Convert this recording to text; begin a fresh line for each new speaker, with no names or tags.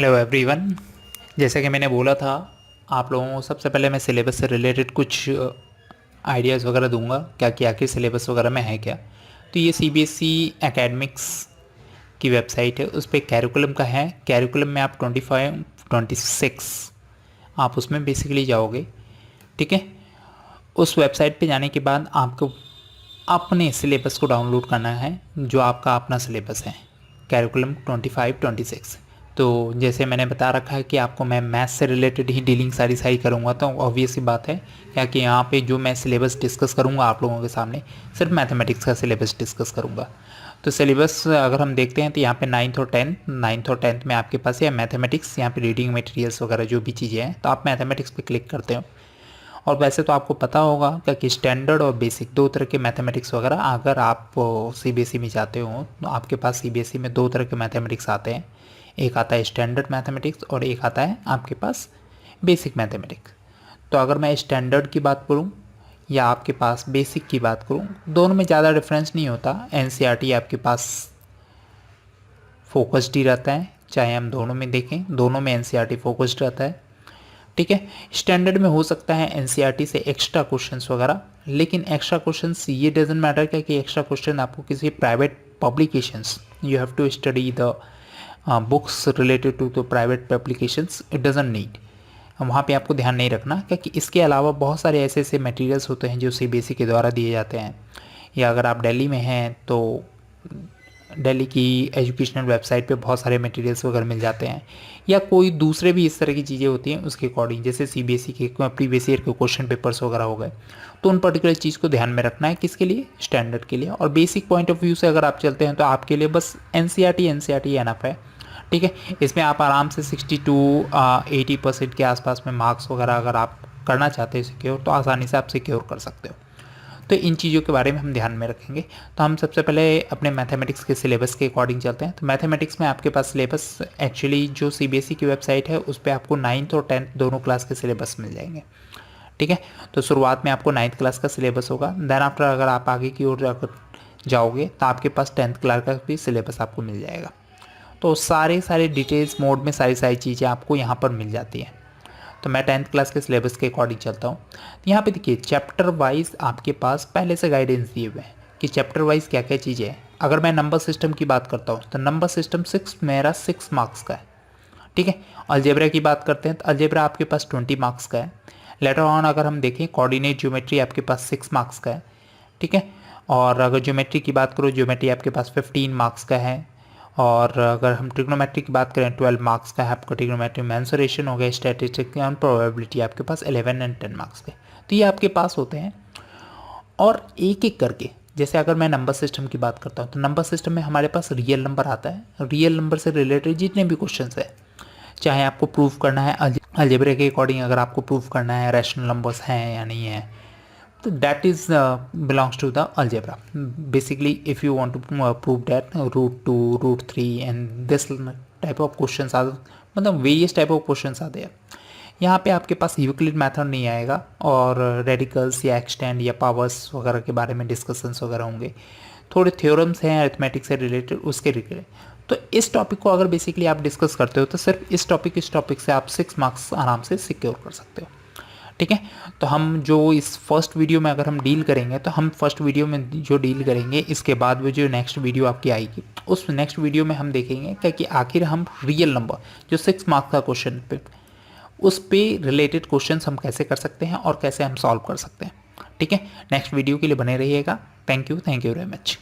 Hello everyone. जैसा कि मैंने बोला था, आप लोगों को सबसे पहले मैं सिलेबस से रिलेटेड कुछ आइडियाज़ वगैरह दूंगा, क्या कि आखिर सिलेबस वगैरह में है क्या। तो ये सीबीएसई एकेडमिक्स की वेबसाइट है, उस पर कैरिकुलम का है। कैरिकुलम में आप 25 26 आप उसमें बेसिकली जाओगे। ठीक है, उस वेबसाइट पे जाने के बाद आपको अपने सिलेबस को डाउनलोड करना है, जो आपका अपना सिलेबस है, कैरिकुलम 25 26। तो जैसे मैंने बता रखा है कि आपको मैं मैथ्स से रिलेटेड ही डीलिंग सारी करूँगा, तो ऑब्वियस सी बात है क्या कि यहाँ पे जो मैं सिलेबस डिस्कस करूँगा आप लोगों के सामने, सिर्फ मैथमेटिक्स का सिलेबस डिस्कस करूँगा। तो सिलेबस अगर हम देखते हैं तो यहाँ पे नाइन्थ और टेंथ में आपके पास या मैथमेटिक्स, यहाँ पे रीडिंग मटेरियल्स वगैरह जो भी चीज़ें हैं, तो आप मैथमेटिक्स पे क्लिक करते हो। और वैसे तो आपको पता होगा कि स्टैंडर्ड और बेसिक दो तरह के मैथमेटिक्स वगैरह, अगर आप सीबीएसई में जाते हो तो आपके पास सीबीएसई में दो तरह के मैथमेटिक्स आते हैं। एक आता है स्टैंडर्ड मैथमेटिक्स और एक आता है आपके पास बेसिक मैथमेटिक्स। तो अगर मैं स्टैंडर्ड की बात करूँ या आपके पास बेसिक की बात करूँ, दोनों में ज़्यादा डिफरेंस नहीं होता। एनसीईआरटी आपके पास फोकस्ड ही रहता है, चाहे हम दोनों में देखें, दोनों में एनसीईआरटी फोकस्ड रहता है। ठीक है, स्टैंडर्ड में हो सकता है एनसीईआरटी से एक्स्ट्रा क्वेश्चंस वगैरह, लेकिन एक्स्ट्रा क्वेश्चंस ये डजंट मैटर क्या कि एक्स्ट्रा क्वेश्चन आपको किसी private publications, you have to study the books related to the private publications, it doesn't need. वहाँ पे आपको ध्यान नहीं रखना, क्योंकि इसके अलावा बहुत सारे ऐसे ऐसे मटेरियल्स होते हैं जो सीबीएसई के द्वारा दिए जाते हैं। या अगर आप दिल्ली में हैं तो दिल्ली की एजुकेशनल वेबसाइट पे बहुत सारे मटेरियल्स वगैरह मिल जाते हैं, या कोई दूसरे भी इस तरह की चीज़ें होती हैं उसके अकॉर्डिंग, जैसे सीबीएसई के प्रीवियस ईयर के क्वेश्चन पेपर्स वगैरह हो गए। तो उन पर्टिकुलर चीज़ को ध्यान में रखना है, किसके लिए, स्टैंडर्ड के लिए। और बेसिक पॉइंट ऑफ व्यू से अगर आप चलते हैं तो आपके लिए बस एनसीईआरटी एनफ है। ठीक है, इसमें आप आराम से 60 to 80% के आसपास में मार्क्स वगैरह अगर आप करना चाहते हो सिक्योर, तो आसानी से आप सिक्योर कर सकते हो। तो इन चीज़ों के बारे में हम ध्यान में रखेंगे। तो हम सबसे पहले अपने मैथमेटिक्स के सिलेबस के अकॉर्डिंग चलते हैं। तो मैथमेटिक्स में आपके पास सिलेबस एक्चुअली जो सीबीएसई की वेबसाइट है उस पर आपको 9th और 10th दोनों क्लास के सिलेबस मिल जाएंगे। ठीक है, तो शुरुआत में आपको 9th क्लास का सिलेबस होगा, देन आफ्टर अगर आप आगे की ओर अगर जाओगे तो आपके पास 10th क्लास का भी सिलेबस आपको मिल जाएगा। तो सारे डिटेल्स मोड में सारी चीज़ें आपको यहाँ पर मिल जाती हैं। तो मैं 10th क्लास के सिलेबस के अकॉर्डिंग चलता हूँ। तो यहाँ पे देखिए चैप्टर वाइज आपके पास पहले से गाइडेंस दिए हुए हैं कि चैप्टर वाइज क्या क्या चीज़ें हैं। अगर मैं नंबर सिस्टम की बात करता हूँ तो नंबर सिस्टम 6 मेरा 6 मार्क्स का है। ठीक है, अलजेब्रा की बात करते हैं तो अलजेब्रा आपके पास 20 मार्क्स का है। लेटर ऑन अगर हम देखें कोऑर्डिनेट ज्योमेट्री आपके पास 6 मार्क्स का है। ठीक है, और अगर ज्योमेट्री की बात करो, ज्योमेट्री आपके पास 15 मार्क्स का है। और अगर हम ट्रिग्नोमेट्री की बात करें 12 मार्क्स का है आपका ट्रिग्नोमेट्री। मेंसुरेशन हो गया, स्टैटिस्टिक्स एंड प्रोबेबिलिटी आपके पास 11 एंड 10 मार्क्स के। तो ये आपके पास होते हैं। और एक एक करके, जैसे अगर मैं नंबर सिस्टम की बात करता हूँ तो नंबर सिस्टम में हमारे पास रियल नंबर आता है। रियल नंबर से रिलेटेड जितने भी क्वेश्चन है, चाहे आपको प्रूव करना है अलजेब्रा के अकॉर्डिंग, अगर आपको प्रूव करना है रैशनल नंबर्स हैं या नहीं है, तो that is belongs to the algebra. Basically if you want to prove that root 2 root 3 and this type of questions are, मतलब वेरियस टाइप ऑफ क्वेश्चंस आते हैं। यहाँ पे आपके पास यूक्लिड मेथड नहीं आएगा, और रेडिकल्स या एक्सटेंड या पावर्स वगैरह के बारे में डिस्कशंस वगैरह होंगे। थोड़े थ्योरम्स हैं अरिथमेटिक से रिलेटेड, उसके रिलेटेड। तो इस टॉपिक को अगर बेसिकली आप डिस्कस करते हो तो सिर्फ इस टॉपिक से आप 6 मार्क्स आराम से सिक्योर कर सकते हो। ठीक है, तो हम जो इस फर्स्ट वीडियो में अगर हम डील करेंगे, तो हम फर्स्ट वीडियो में जो डील करेंगे, इसके बाद में जो नेक्स्ट वीडियो आपकी आएगी उस नेक्स्ट वीडियो में हम देखेंगे कि आखिर हम रियल नंबर जो 6 मार्क्स का क्वेश्चन पे, उस पे रिलेटेड क्वेश्चंस हम कैसे कर सकते हैं और कैसे हम सॉल्व कर सकते हैं। ठीक है, नेक्स्ट वीडियो के लिए बने रहिएगा। Thank you very much.